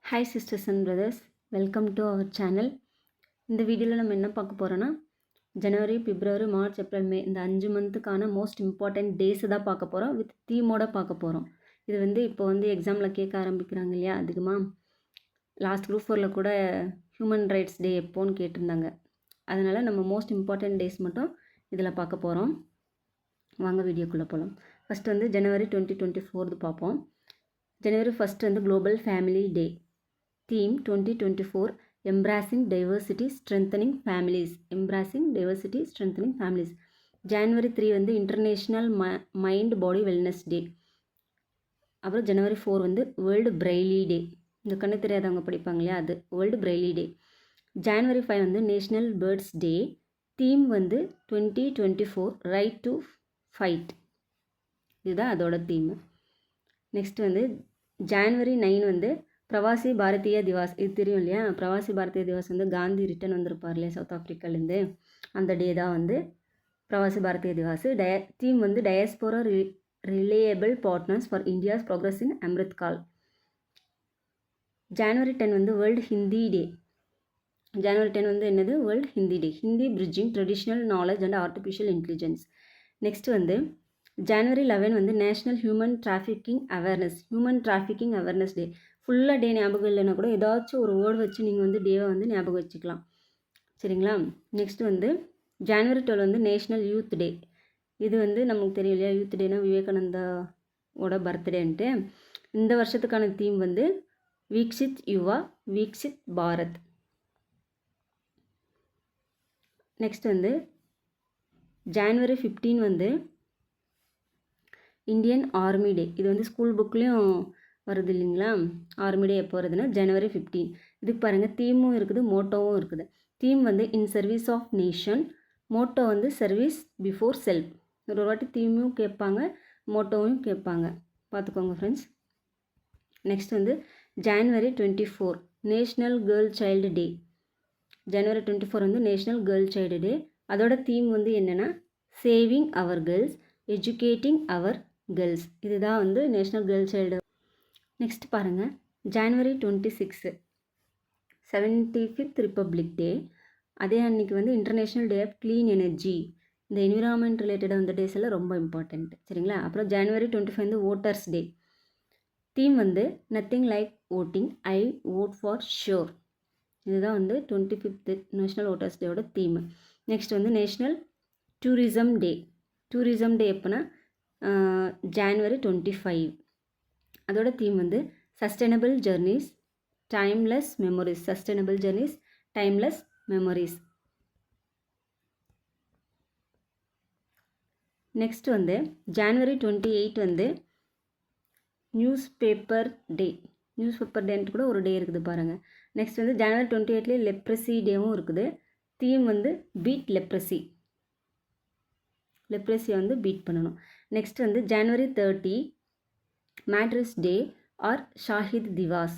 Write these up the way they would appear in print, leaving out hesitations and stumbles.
Hi sisters and brothers, welcome to our channel. இந்த வீடியோவில் நம்ம என்ன பார்க்க போகிறோன்னா ஜனவரி, பிப்ரவரி, மார்ச், ஏப்ரல், மே இந்த 5 மந்த்துக்கான மோஸ்ட் இம்பார்ட்டண்ட் டேஸை தான் பார்க்க போகிறோம். வித் தீமோட பார்க்க போகிறோம். இது இப்போ எக்ஸாமில் கேட்க ஆரம்பிக்கிறாங்க இல்லையா, அதிகமாக லாஸ்ட் குரூப் 4ல் கூட ஹியூமன் ரைட்ஸ் டே எப்போன்னு கேட்டிருந்தாங்க. அதனால் நம்ம மோஸ்ட் இம்பார்ட்டண்ட் டேஸ் மட்டும் இதில் பார்க்க போகிறோம். வாங்க வீடியோக்குள்ளே போகலாம். ஃபஸ்ட்டு ஜனவரி 2024 பார்ப்போம். ஜனவரி 1 குளோபல் ஃபேமிலி டே. Theme 2024 Embracing Diversity Strengthening Families. Embracing Diversity Strengthening Families. January 3 International Mind Body Wellness Day. அப்புறம் January 4 World Braille Day. இந்த கண்ணு தெரியாதவங்க படிப்பாங்க இல்லையா, அது World Braille Day. January 5 National Birds Day. Theme 2024 Right to Fight. இதுதான் அதோட theme. Next January 9 Pravasi Bharatiya Divas. இது தெரியும் இல்லையா, பிரவாசி பாரதிய திவாஸ் காந்தி ரிட்டன் வந்திருப்பார் இல்லையா சவுத் ஆஃப்ரிக்காலேருந்து, அந்த டே தான் Pravasi Bharatiya Divas. Theme diaspora reliable partners for India's progress in Amrit Kaal. January 10 world Hindi day. January 10 என்னது, world Hindi day. Hindi bridging traditional knowledge and artificial intelligence. Next January 11 national human trafficking awareness. Human trafficking awareness day. ஃபுல்லாக டே ஞாபகம் இல்லைன்னா கூட ஏதாச்சும் ஒரு word வச்சு நீங்கள் டேவை ஞாபகம் வச்சுக்கலாம், சரிங்களா. Next January 12 national youth day. இது நமக்கு தெரியும் இல்லையா, யூத் டேனா விவேகானந்தாவோட பர்த்டேன்ட்டு. இந்த வருஷத்துக்கான theme Viksit Yuva Viksit Bharat. Next January 15 Indian army day. இது ஸ்கூல் புக்லேயும் வருது இல்லைங்களா. ஆர்மி டே எப்போ வருதுன்னா January 15. இதுக்கு பாருங்கள், தீமும் இருக்குது, மோட்டோவும் இருக்குது. Theme in service of nation. Motto service before self. ஒரு வாட்டி தீமும் கேட்பாங்க, மோட்டோவும் கேட்பாங்க, பார்த்துக்கோங்க friends. Next January 24 national girl child day. January 24 national girl child day. அதோட தீம் என்னென்னா saving our girls, educating our girls. இதுதான் நேஷ்னல் கேர்ள் சைல்டு. நெக்ஸ்ட் பாருங்கள், January 26 75th ரிப்பப்ளிக் டே. அதே அன்றைக்கி international day of clean energy. இந்த environment ரிலேட்டடாக days எல்லாம் ரொம்ப இம்பார்ட்டண்ட், சரிங்களா. அப்புறம் January 25 voters day. Theme nothing like voting, I vote for sure. இதுதான் 25th நேஷ்னல் ஓட்டர்ஸ் டேயோட theme. Next national tourism day. Tourism day எப்போனா January 25. அதோட theme sustainable journeys, timeless memories. Sustainable journeys, timeless memories. Next January 28 news paper day. News paper டேன்ட்டு கூட ஒரு டே இருக்குது பாருங்கள். Next January 28 leprosy டேவும் இருக்குது. Theme beat leprosy. லெப்ரஸியை பீட் பண்ணணும். Next January 30 martyrs day or Shahid Diwas.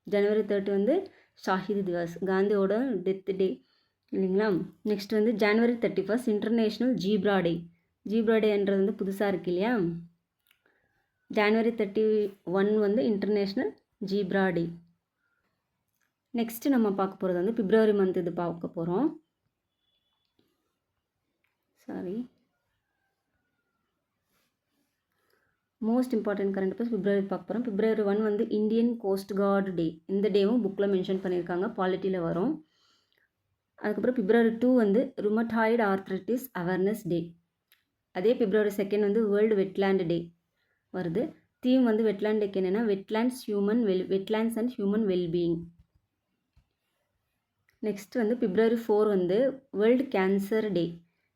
January 30 Shahid Diwas, காந்தியோட டெத் டே இல்லைங்களா. Next January 31 international zebra day. Zebra டேன்றது புதுசாக இருக்கு இல்லையா. January 31 international zebra day. Next நம்ம பார்க்க போகிறது பிப்ரவரி மந்த். இது பார்க்க போகிறோம், sorry. Most important current affairs February பார்க்க போகிறோம். February 1 Indian coast guard day. இந்த டேவும் புக்கில் மென்ஷன் பண்ணியிருக்காங்க, பாலிட்டியில் வரும். அதுக்கப்புறம் February 2 rheumatoid arthritis awareness day. அதே February 2 வேர்ல்டு வெட்லேண்ட் டே வருது. தீம் வெட்லேண்ட் டேக்கு என்னென்னா wetlands and human wellbeing. Next February 4 world cancer day.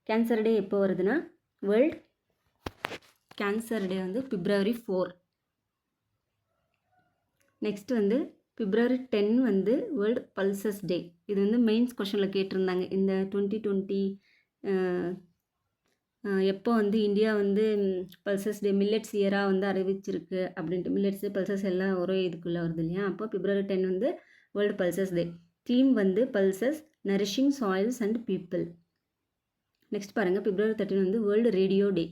Cancer day எப்போ வருதுன்னா world cancer day February 4. Next February 10 world pulses day. இது மெயின்ஸ் கொஷனில் கேட்டிருந்தாங்க. இந்த 2020 எப்போ இந்தியா பல்சஸ் டே மில்லட்ஸ் இயராக அறிவிச்சிருக்கு அப்படின்ட்டு. மில்லட்ஸு பல்சஸ் எல்லாம் ஒரே இதுக்குள்ளே வருது இல்லையா. அப்போ February 10 world pulses day. Theme pulses nourishing soils and people. Next பாருங்கள், February 13 world radio day.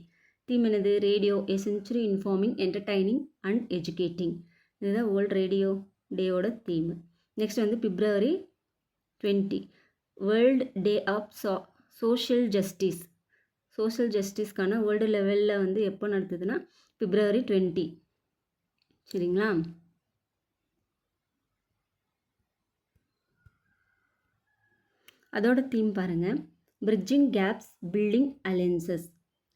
Theme என்னது, radio, a century informing, entertaining and educating. இதுதான் வேர்ல்டு ரேடியோ டேயோட தீம். நெக்ஸ்ட் வந்து February 20 world day of social justice. Social ஜஸ்டிஸ்க்கான world லெவலில் வந்து எப்போ நடத்துதுன்னா பிப்ரவரி 20. சரிங்களா? அதோட தீம் பாருங்கள், பிரிட்ஜிங் கேப்ஸ் பில்டிங் அலையன்சஸ்.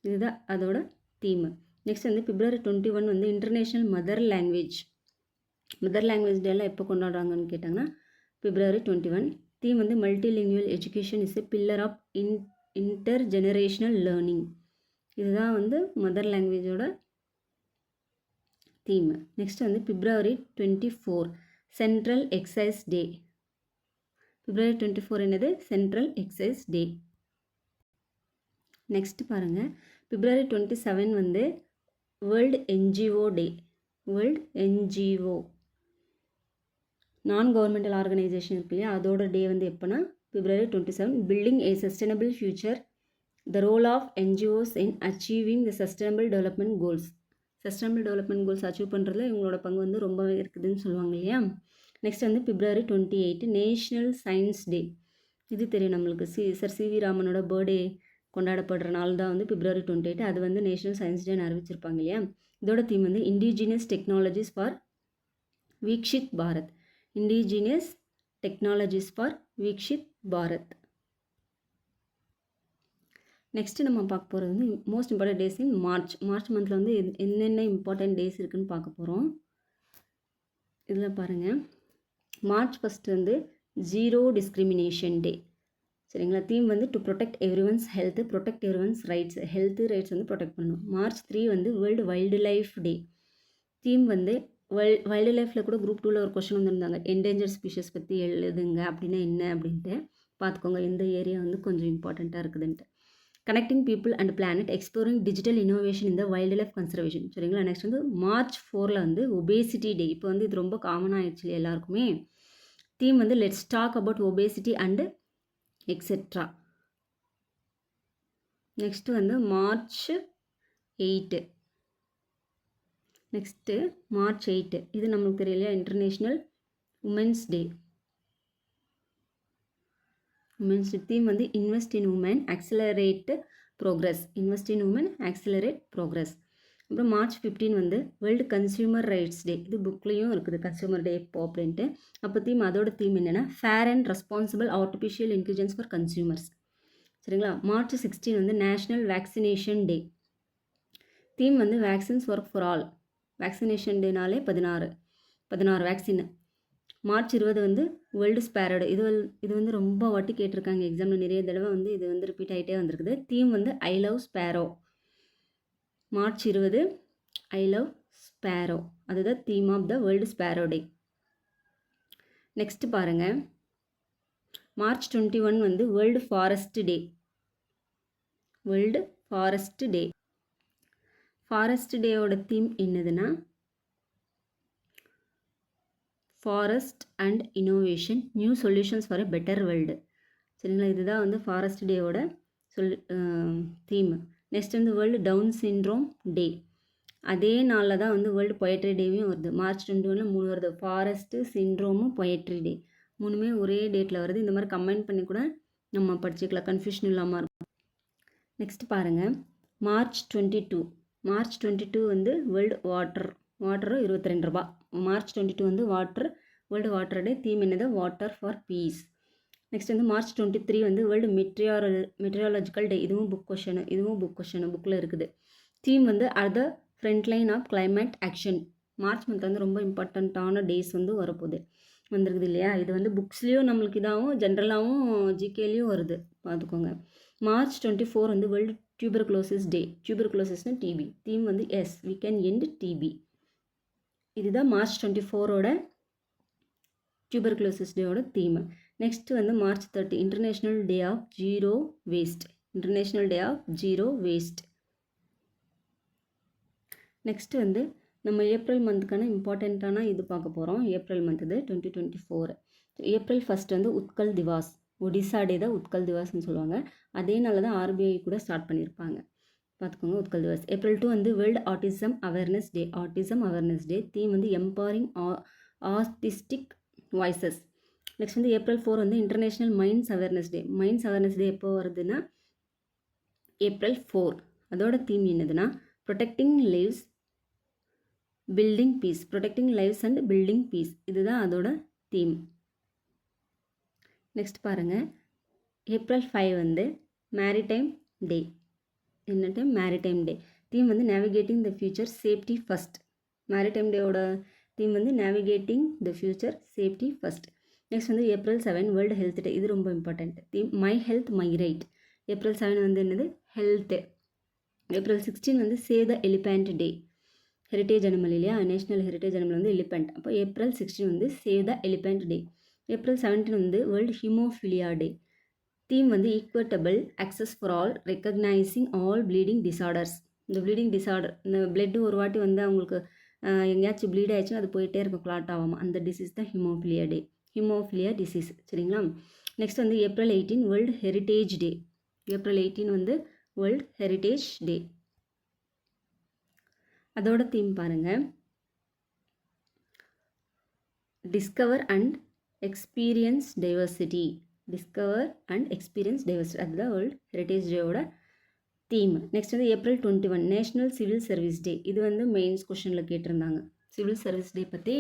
இதுதான் அதோட தீம். நெக்ஸ்ட் வந்து பிப்ரவரி 21 வந்து international mother language. Mother language டேலாம் எப்போ கொண்டாடுறாங்கன்னு கேட்டாங்கன்னா பிப்ரவரி 21. தீம் வந்து multilingual education is a pillar of intergenerational learning. இதுதான் வந்து மதர் லாங்குவேஜோட தீம். நெக்ஸ்ட் வந்து பிப்ரவரி 24 சென்ட்ரல் எக்ஸசைஸ் டே. பிப்ரவரி 24 என்னது? சென்ட்ரல் எக்ஸசைஸ் டே. நெக்ஸ்ட் பாருங்கள், பிப்ரவரி 27 வந்து world NGO day. World NGO non governmental organisation இருக்கு இல்லையா, அதோட டே வந்து எப்போனா February 27. Building a sustainable future, the role of NGOs in achieving the sustainable development goals. Sustainable development goals achieve பண்ணுறதுல இவங்களோட பங்கு வந்து ரொம்பவே இருக்குதுன்னு சொல்லுவாங்க இல்லையா. நெக்ஸ்ட் வந்து பிப்ரவரி 28 நேஷ்னல் சயின்ஸ் டே. இது தெரியும் நம்மளுக்கு. சர் சிவி ராமனோட பர்த்டே கொண்டாடப்படுற நாள் தான் வந்து பிப்ரவரி 28. அது வந்து நேஷ்னல் சயின்ஸ் டேன்னு அறிவிச்சிருப்பாங்க இல்லையா. இதோட தீம் வந்து indigenous technologies for Viksit Bharat. Indigenous technologies for Viksit Bharat. Next நம்ம பார்க்க போகிறது வந்து most important days in March. March மந்தில் வந்து என்னென்ன இம்பார்ட்டன்ட் டேஸ் இருக்குதுன்னு பார்க்க போகிறோம். இதில் பாருங்கள், மார்ச் 1 வந்து ஜீரோ டிஸ்கிரிமினேஷன் டே. சரிங்களா? தீம் வந்து to protect everyone's health, protect everyone's rights. Health rights வந்து ப்ரொடெக்ட் பண்ணணும். மார்ச் 3 வந்து world wild life day. Theme வந்து வைல்டு லைஃப்பில் கூட குரூப் 2ல் ஒரு கொஸ்டின் வந்துருந்தாங்க, என்டேஞ்சர் ஸ்பீஷஸ் பற்றி எழுதுங்க அப்படின்னா என்ன அப்படின்ட்டு பார்த்துக்கோங்க. இந்த ஏரியா வந்து கொஞ்சம் இம்பார்ட்டண்ட்டாக இருக்குதுன்ட்டு. Connecting people and planet, exploring digital innovation இந்த வைல்டு லைஃப் கன்சர்வேஷன். சரிங்களா? நெக்ஸ்ட் வந்து மார்ச் 4 வந்து ஒபேசிட்டி டே. இப்போ வந்து இது ரொம்ப காமனாக ஆயிடுச்சு எல்லாருக்குமே. தீம் வந்து let's talk about obesity and etcetera. Next வந்து மார்ச் 8. நெக்ஸ்ட்டு மார்ச் 8 இது நமக்கு தெரியலையா, international women's day. Women's theme வந்து invest in women accelerate progress. Invest in women accelerate progress. அப்புறம் மார்ச் 15 வந்து வேர்ல்டு கன்சியூமர் ரைட்ஸ் டே. இது புக்லேயும் இருக்குது கன்சியூமர் டே எப்போ அப்படின்ட்டு. அப்போ தீம் அதோட தீம் என்னென்னா fair and responsible artificial intelligence for consumers. சரிங்களா? மார்ச் 16 வந்து நேஷ்னல் வேக்சினேஷன் டே. தீம் வந்து vaccines work for all. Vaccination டேனாலே 16 வேக்சின். மார்ச் 20 வந்து வேர்ல்டு ஸ்பேரோ டே. இது வந்து ரொம்ப வாட்டி கேட்டிருக்காங்க எக்ஸாமில், நிறைய தடவை வந்து இது வந்து ரிப்பீட் ஆகிட்டே வந்திருக்குது. தீம் வந்து I love sparrow. March 20 I love sparrow, அதுதான் theme of the world sparrow day. Next பாருங்கள், மார்ச் 21 வந்து world forest day. World forest day. Forest டேயோட தீம் என்னதுன்னா forest and innovation, new solutions for a better world. சரிங்களா? இதுதான் வந்து forest டேயோட theme. Next வந்து வேர்ல்டு டவுன் சிண்ட்ரோம் டே. அதே நாளில் தான் வந்து வேர்ல்டு பொயட்ரி டேவும் வருது. மார்ச் 21 3 வருது. ஃபாரஸ்ட்டு, சிண்ட்ரோமும், பொயட்ரி டே 3மே ஒரே டேட்டில் வருது. இந்த மாதிரி கம்பைன் பண்ணி கூட நம்ம படிச்சுக்கலாம், கன்ஃபியூஷன் இல்லாமல் இருக்கும். நெக்ஸ்ட் பாருங்கள், மார்ச் 22. மார்ச் 22 வந்து வேர்ல்டு வாட்டர் 22 ரூபா. மார்ச் 22 வந்து வேர்ல்டு வாட்டர் டே. தீம் என்னது? Water for peace. நெக்ஸ்ட் வந்து மார்ச் 23 வந்து வேர்ல்டு மெட்ரியாலஜிக்கல் டே. இதுவும் புக் கொஷனு புக்கில் இருக்குது. தீம் வந்து at the front line of climate action. March month வந்து ரொம்ப இம்பார்ட்டண்ட்டான டேஸ் வந்து வந்துருக்குது இல்லையா. இது வந்து புக்ஸ்லேயும் நம்மளுக்கு இதாகவும் ஜென்ரலாகவும் ஜிகேலையும் வருது, பார்த்துக்கோங்க. மார்ச் 24 வந்து வேர்ல்டு டியூபர்குலோசிஸ் டே. டியூபர்குலோசிஸ்னா டிபி. தீம் வந்து yes we can end TB. இதுதான் மார்ச் 24ஓட டியூபர்குலோசிஸ் டேயோட தீம். நெக்ஸ்ட் வந்து March 30 international day of zero waste. International day of zero waste. Next வந்து நம்ம ஏப்ரல் மந்த்துக்கான இம்பார்ட்டண்ட்டான இது பார்க்க போகிறோம். ஏப்ரல் மந்த் இது 2024. ஏப்ரல் 1 வந்து உத்கல் திவாஸ். ஒடிசா டே தான் உத்கல் திவாஸ்ன்னு சொல்லுவாங்க. அதே நாள் தான் ஆர்பிஐ கூட ஸ்டார்ட் பண்ணியிருப்பாங்க, பார்த்துக்கோங்க. உத்கல் திவாஸ். ஏப்ரல் 2 வந்து world autism awareness day. Autism awareness day. Theme வந்து எம்பவரிங் ஆர்டிஸ்டிக் வாய்ஸஸ். நெக்ஸ்ட் வந்து ஏப்ரல் 4 வந்து international mines awareness day. Mines awareness day எப்போ வருதுன்னா ஏப்ரல் 4. அதோட தீம் என்னதுன்னா protecting lives building peace. Protecting lives and building peace, இதுதான் அதோட theme. Next பாருங்கள், ஏப்ரல் 5 வந்து மேரிடைம் டே. என்ன டைம்? Maritime day. தீம் வந்து navigating the future safety first. Maritime டேவோட தீம் வந்து navigating the future safety first. Next வந்து April 7 world health day. இது ரொம்ப important. Theme my health my right. April 7 வந்து என்னது? ஹெல்த்து. ஏப்ரல் 16 வந்து save the elephant day. Heritage animal இல்லையா, national heritage animal வந்து எலிஃபண்ட். அப்போ ஏப்ரல் 16 வந்து save the elephant day. April 17 வந்து வேர்ல்டு ஹீமோஃபிலியா டே. தீம் வந்து equitable access for all, recognising all bleeding disorders. இந்த ப்ளீடிங் டிசார்டர், இந்த blood ஒரு வாட்டி வந்து அவங்களுக்கு எங்கேயாச்சும் ப்ளீட் ஆயிடுச்சுன்னா அது போயிட்டே இருக்கும், கிளாட் ஆகாமல். அந்த டிசீஸ் தான் ஹீமோஃபிலியா டே, ஹீமோஃபிலியா டிசீஸ். சரிங்களா? நெக்ஸ்ட் வந்து ஏப்ரல் 18 வேர்ல்டு ஹெரிட்டேஜ் டே. ஏப்ரல் 18 வந்து வேர்ல்டு ஹெரிட்டேஜ் டே. அதோட தீம் பாருங்கள், discover and experience diversity. Discover and experience diversity, அதுதான் வேர்ல்டு ஹெரிட்டேஜ் டேவோட தீம். நெக்ஸ்ட் வந்து ஏப்ரல் 21 நேஷ்னல் சிவில் சர்வீஸ் டே. இது வந்து மெயின்ஸ் கொஷனில் கேட்டிருந்தாங்க. சிவில் சர்வீஸ் டே பற்றி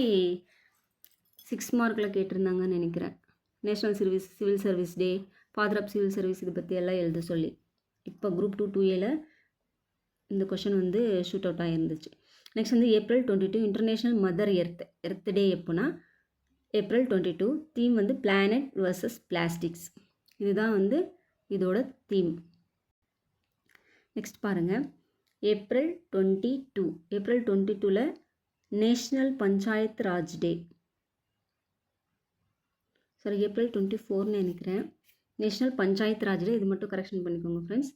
6 மார்க்கில் கேட்டிருந்தாங்கன்னு நினைக்கிறேன். National civil service day, father of civil service, இது பற்றி எல்லாம் எழுத சொல்லி. இப்போ குரூப் 2 இந்த கொஷின் வந்து ஷூட் அவுட் ஆகிருந்துச்சு. நெக்ஸ்ட் வந்து April 22 international mother earth day. எப்போனா ஏப்ரல் 22. தீம் வந்து பிளானட் வர்சஸ் பிளாஸ்டிக்ஸ். இதுதான் வந்து இதோட தீம். நெக்ஸ்ட் பாருங்கள், ஏப்ரல் 22. ஏப்ரல் 22ல் national Panchayat Raj day. Sorry, April 24ன்னு நினைக்கிறேன். National Panchayat Raj day. இது மட்டும் கரெக்ஷன் பண்ணிக்கோங்க ஃப்ரெண்ட்ஸ்.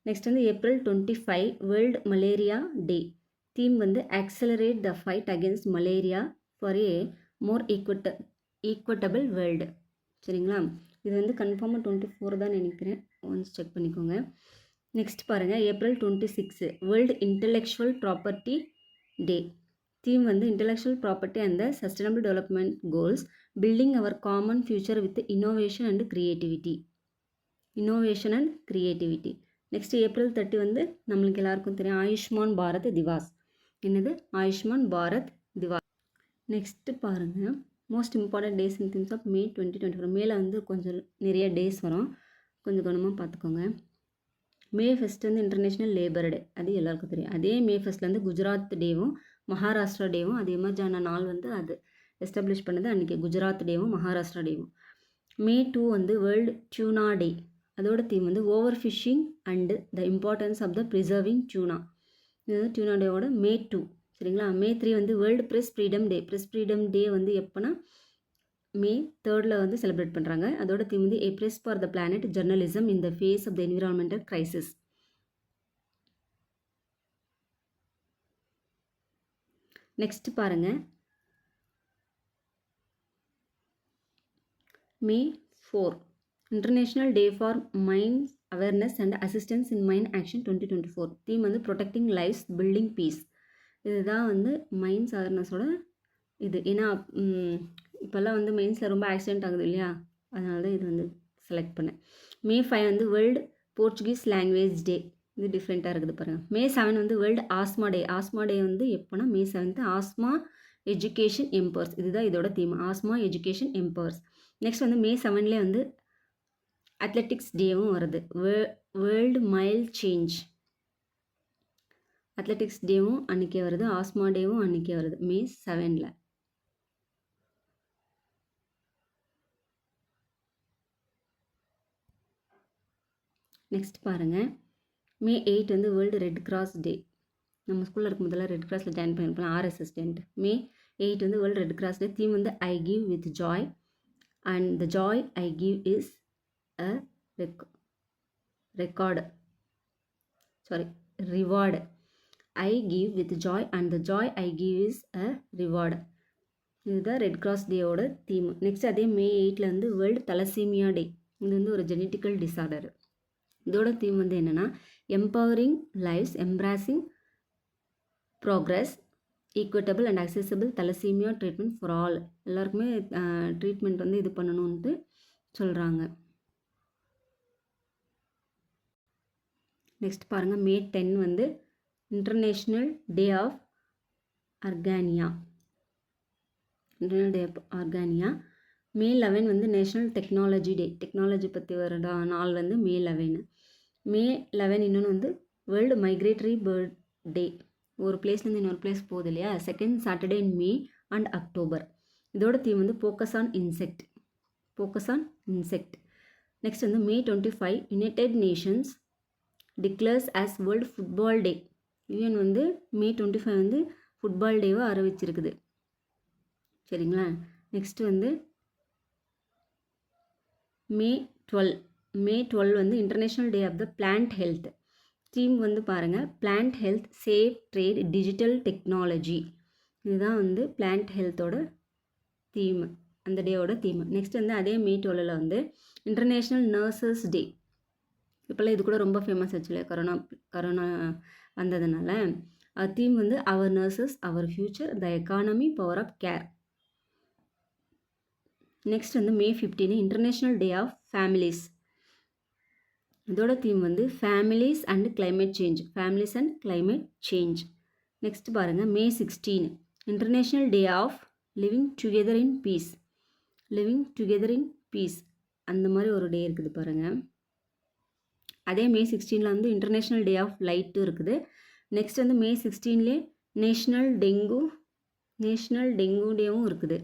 நெக்ஸ்ட் வந்து April 25 world malaria day. Theme வந்து accelerate the fight against malaria for a more equitable world. சரிங்களா? இது வந்து கன்ஃபார்மாக 24 தான் நினைக்கிறேன், ஒன்ஸ் செக் பண்ணிக்கோங்க. நெக்ஸ்ட் பாருங்கள், April 26 world intellectual property day. Theme வந்து intellectual property and the sustainable development goals, building our common future with innovation and creativity. Innovation and creativity. Next April 30 வந்து நம்மளுக்கு எல்லாருக்கும் தெரியும், ஆயுஷ்மான் பாரத் திவாஸ். என்னது? ஆயுஷ்மான் பாரத் திவாஸ். நெக்ஸ்ட்டு பாருங்கள், most important days in things of May 2024. மேலே வந்து கொஞ்சம் நிறைய டேஸ் வரும், கொஞ்சம் கவனமாக பார்த்துக்கோங்க. மே 1 வந்து இன்டர்நேஷ்னல் லேபர் டே. அது எல்லாருக்கும் தெரியும். அதே மே 1 வந்து குஜராத் டேவும் மகாராஷ்டிரா டேவும் அது எமர்ஜான நாள் வந்து அது எஸ்டாப்ளிஷ் பண்ணது அன்றைக்கி. குஜராத் டேவும் மகாராஷ்டிரா டேவும். மே 2 வந்து வேர்ல்டு டியூனா டே. அதோட தீம் வந்து over fishing and the importance of the preserving tuna. இது வந்து டியூனா டேவோட மே 2. சரிங்களா? மே 3 வந்து world press freedom day. Press freedom day வந்து எப்போனா மே 3 வந்து செலிப்ரேட் பண்ணுறாங்க. அதோட தீம் வந்து a press for the planet journalism in the face of the environmental crisis. Next பாருங்கள், May 4 international day for mines awareness and assistance in mine action 2024. Theme வந்து protecting lifes building peace. இதுதான் வந்து mines அவேர்னஸோட இது. ஏன்னா இப்போல்லாம் வந்து மைன்ஸில் ரொம்ப accident ஆகுது இல்லையா, அதனால தான் இது வந்து செலக்ட் பண்ணேன். மே 5 வந்து வேர்ல்டு போர்ச்சுகீஸ் லாங்குவேஜ் டே. இது டிஃப்ரெண்ட்டாக இருக்குது பாருங்கள். மே 7 வந்து வேர்ல்டு ஆஸ்மா டே. ஆஸ்மா டே வந்து எப்போனா மே 7 ஆஸ்மா எஜுகேஷன் எம்பவர்ஸ். இதுதான் இதோட theme, asthma education empowers. Next வந்து மே 7 வந்து அத்லெட்டிக்ஸ் டேவும் வருது. வேர்ல்டு மைல் சேஞ்ச் அத்லெட்டிக்ஸ் டேவும் அன்றைக்கே வருது, ஆஸ்மா டேவும் அன்றைக்கே வருது, மே 7. நெக்ஸ்ட் பாருங்கள், மே 8 வந்து வேர்ல்டு ரெட் கிராஸ் டே. நம்ம ஸ்கூலில் இருக்கும் போதெல்லாம் ரெட் கிராஸில் ஜாயின் பண்ணியிருப்போம், ஆர்எஸ்எஸ் டேன்ட்டு. மே 8 வந்து வேர்ல்டு ரெட் கிராஸ் டே. தீம் வந்து I give with Joy and the joy I give is a reward. I give with Joy and the joy I give is a reward. இதுதான் red cross டேவோட theme. Next அதே மே 8 வந்து world thalassemia டே. இது வந்து ஒரு genetical disorder. இதோட theme வந்து என்னென்னா empowering lives embracing progress equitable and accessible thalassaemia treatment for all. எல்லாருக்குமே ட்ரீட்மெண்ட் வந்து இது பண்ணணுன்ட்டு சொல்கிறாங்க. நெக்ஸ்ட் பாருங்கள், மே 10 வந்து international day of Argania. International day of Argania. May 11 வந்து நேஷ்னல் டெக்னாலஜி டே. டெக்னாலஜி பற்றி வர நாள் வந்து மே 11. மே 11 இன்னொன்று வந்து வேர்ல்டு மைக்ரேட்டரி பேர்ட் டே. ஒரு பிளேஸ்லேருந்து இன்னொரு பிளேஸ் போகுது இல்லையா, second Saturday in May and October. இதோட தீம் வந்து ஃபோக்கஸ் ஆன் இன்செக்ட். நெக்ஸ்ட் வந்து May 25 United Nations declares as world football day. UN வந்து மே 25 வந்து ஃபுட்பால் டேவை அறிவிச்சிருக்குது. சரிங்களா. நெக்ஸ்ட் வந்து மே 12 வந்து international day of the plant health. Theme வந்து பாருங்கள், plant health safe trade digital technology. இதுதான் வந்து பிளான்ட் ஹெல்த்தோட தீம், அந்த டேவோட தீம். நெக்ஸ்ட் வந்து அதே மே 12 வந்து இன்டர்நேஷ்னல் நர்சஸ் டே. இப்போல்லாம் இது கூட ரொம்ப ஃபேமஸ் ஆச்சு இல்லையா, கரோனா வந்ததுனால. தீம் வந்து our nurses our future the economy power of care. Next வந்து May 15 international day of families. இதோட தீம் வந்து families and climate change. Next பாருங்கள், May 16 international day of living together in peace. அந்த மாதிரி ஒரு டே இருக்குது பாருங்கள். அதே மே 16 வந்து இன்டர்நேஷ்னல் டே ஆஃப் லைட்டும் இருக்குது. நெக்ஸ்ட் வந்து மே 16 நேஷ்னல் டெங்கு டேவும் இருக்குது.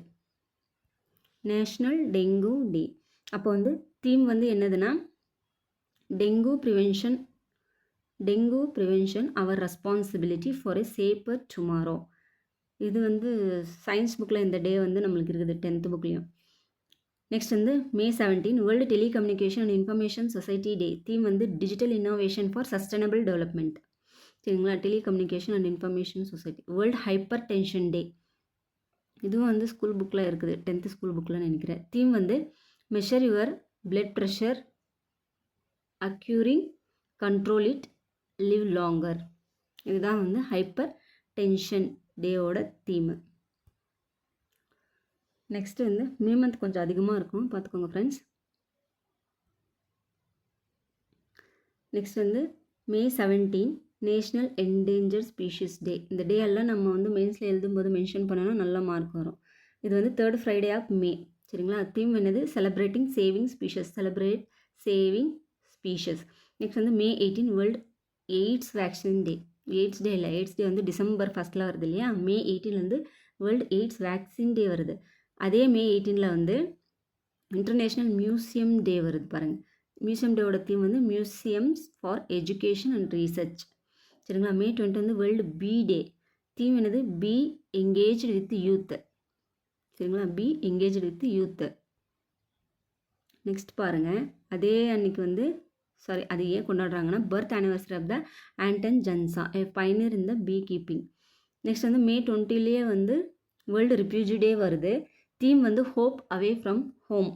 National dengue day. அப்போ வந்து தீம் வந்து என்னதுன்னா, dengue prevention our responsibility for a safer tomorrow. இது வந்து சயின்ஸ் புக்கில் இந்த டே வந்து நம்மளுக்கு இருக்குது, 10th புக்லேயும். நெக்ஸ்ட் வந்து May 17 world telecommunication and information society day. Theme வந்து digital innovation for sustainable development. சரிங்களா. Telecommunication and information society. World hypertension day. இதுவும் வந்து ஸ்கூல் புக்கில் இருக்குது, 10th ஸ்கூல் புக்கில் நினைக்கிறேன். தீம் வந்து measure your blood pressure, acquiring, control it, live longer. இதுதான் வந்து ஹைப்பர் டென்ஷன் டேவோட தீமு. நெக்ஸ்ட் வந்து மே மந்த் கொஞ்சம் அதிகமாக இருக்கும், பார்த்துக்கோங்க ஃப்ரெண்ட்ஸ். நெக்ஸ்ட் வந்து மே 17 நேஷ்னல் என்டேஞ்சர் ஸ்பீஷிஸ் டே. இந்த டே எல்லாம் நம்ம வந்து மெயின்ஸில் எழுதும்போது மென்ஷன் பண்ணோன்னா நல்ல மார்க் வரும். இது வந்து 3rd Friday ஆஃப் மே. சரிங்களா. தீம் என்னது, செலிப்ரேட் சேவிங் ஸ்பீஷஸ். நெக்ஸ்ட் வந்து மே 18 வேர்ல்டு எய்ட்ஸ் வேக்சின் டே. எய்ட்ஸ் டே இல்லை, எய்ட்ஸ் டே வந்து டிசம்பர் 1 வருது இல்லையா. மே 18 வந்து வேர்ல்டு எய்ட்ஸ் வேக்சின் டே வருது. அதே மே 18 வந்து இன்டர்நேஷ்னல் மியூசியம் டே வருது பாருங்கள். மியூசியம் டேவோட தீம் வந்து museums for education and research. சரிங்களா. மே 20 வந்து வேர்ல்டு பி டே. தீம் என்னது, பி எங்கேஜ்டு வித் யூத். சரிங்களா, bee engaged with youth. Next பாருங்கள், அதே அன்னைக்கு வந்து அது ஏன் கொண்டாடுறாங்கன்னா, birth anniversary of the Anton Jansa, a pioneer in the beekeeping. நெக்ஸ்ட் வந்து மே 20 வந்து வேர்ல்டு ரிஃப்யூஜி டே வருது. தீம் வந்து hope away from home.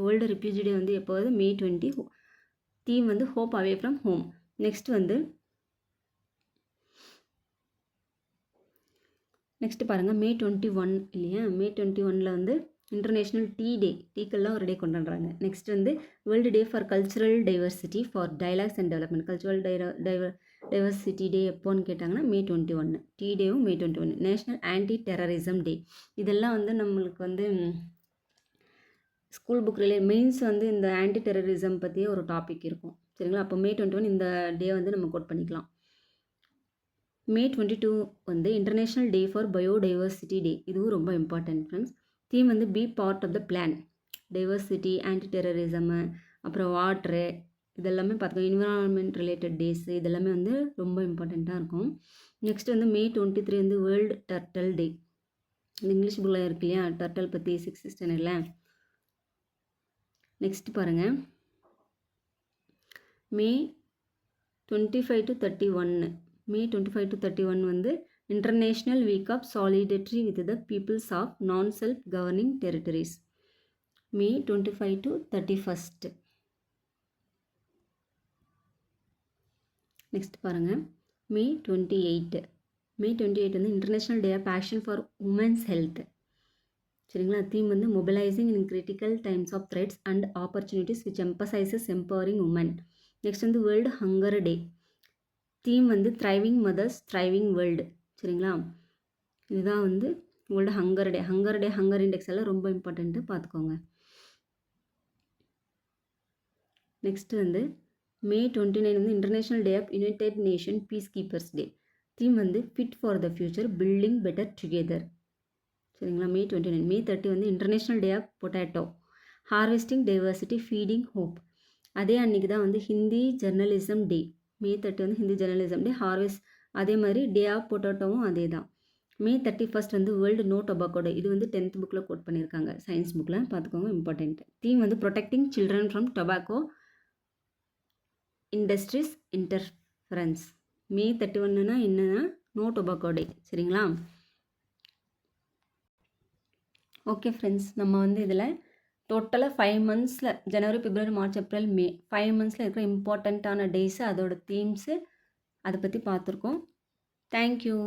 World refugee day வந்து எப்போ வருது, மே 20. தீம் வந்து hope away from home. Next பாருங்கள், மே 21 இல்லையா. மே 21 வந்து இன்டர்நேஷ்னல் டீ டே. டீக்கெல்லாம் ஒரு டே கொண்டாடுறாங்க. நெக்ஸ்ட் வந்து world day for cultural diversity for dialogues and development. Cultural diversity day எப்போன்னு கேட்டாங்கன்னா மே 21. டீ டேவும் May 21. National anti terrorism day. இதெல்லாம் வந்து நம்மளுக்கு வந்து ஸ்கூல் புக் மெயின்ஸ் வந்து இந்த ஆன்டி டெரரிசம் பற்றியே ஒரு டாபிக் இருக்கும். சரிங்களா. அப்போ மே 21 இந்த டே வந்து நம்ம கோட் பண்ணிக்கலாம். மே 22 வந்து international day for biodiversity day. இதுவும் ரொம்ப இம்பார்ட்டன்ட் ஃப்ரெண்ட்ஸ். தீம் வந்து be part of the plan. Diversity, anti terrorism, அப்புறம் வாட்ரு, இதெல்லாமே பார்த்துக்கோங்க. என்விரான்மெண்ட் ரிலேட்டட் டேஸ் இதெல்லாமே வந்து ரொம்ப இம்பார்ட்டண்ட்டாக இருக்கும். நெக்ஸ்ட் வந்து மே 23 வந்து வேர்ல்டு டர்ட்டல் டே. இந்த இங்கிலீஷ் புக்கில் இருக்கு இல்லையா, டர்ட்டல் பற்றி 6th ஸ்டாண்டர்டில். நெக்ஸ்ட் பாருங்கள், மே 25 to 31. மே 25 to 31 வந்து international week of solidarity with the peoples of non self governing territories. May 25 to 31. Next பாருங்கள், மே 28. மே 28 வந்து international day of action for women's health. சரிங்களா. தீம் வந்து mobilising in critical times of threats and opportunities which emphasises empowering women. Next வந்து world hunger day. Theme வந்து thriving mothers thriving world. சரிங்களா. இதுதான் வந்து world hunger day. Hunger index எல்லாம் ரொம்ப important, பார்த்துக்கோங்க. நெக்ஸ்ட் வந்து மே 29 வந்து international day of United Nation peacekeepers day. Theme வந்து fit for the future building better together. சரிங்களா. மே 29. மே 30 வந்து international day of potato. Harvesting diversity feeding hope. அதே அன்றைக்கி தான் வந்து ஹிந்தி ஜெர்னலிசம் டே. மே 30 வந்து ஹிந்தி ஜெர்னலிசம் டே. அதே மாதிரி டே ஆஃப் பொட்டேட்டோவும் அதே தான். மே 31 வந்து வேர்ல்டு நோ டொபாக்கோ டே. இது வந்து 10th புக்கில் கோட் பண்ணியிருக்காங்க, சயின்ஸ் புக்கில், பார்த்துக்கோங்க, இம்பார்ட்டண்ட். தீம் வந்து protecting children from tobacco industries interference. May 31னா என்னன்னா நோ டொபாக்கோ டே. சரிங்களா. ஓகே ஃப்ரெண்ட்ஸ், நம்ம வந்து இதில் டோட்டலாக 5 மந்த்ஸில் ஜனவரி, பிப்ரவரி, மார்ச், ஏப்ரல், மே 5 மந்த்ஸில் இருக்கிற இம்பார்ட்டண்ட்டான டேஸு, அதோட தீம்ஸு, அதை பற்றி பார்த்துருக்கோம். தேங்க்யூ.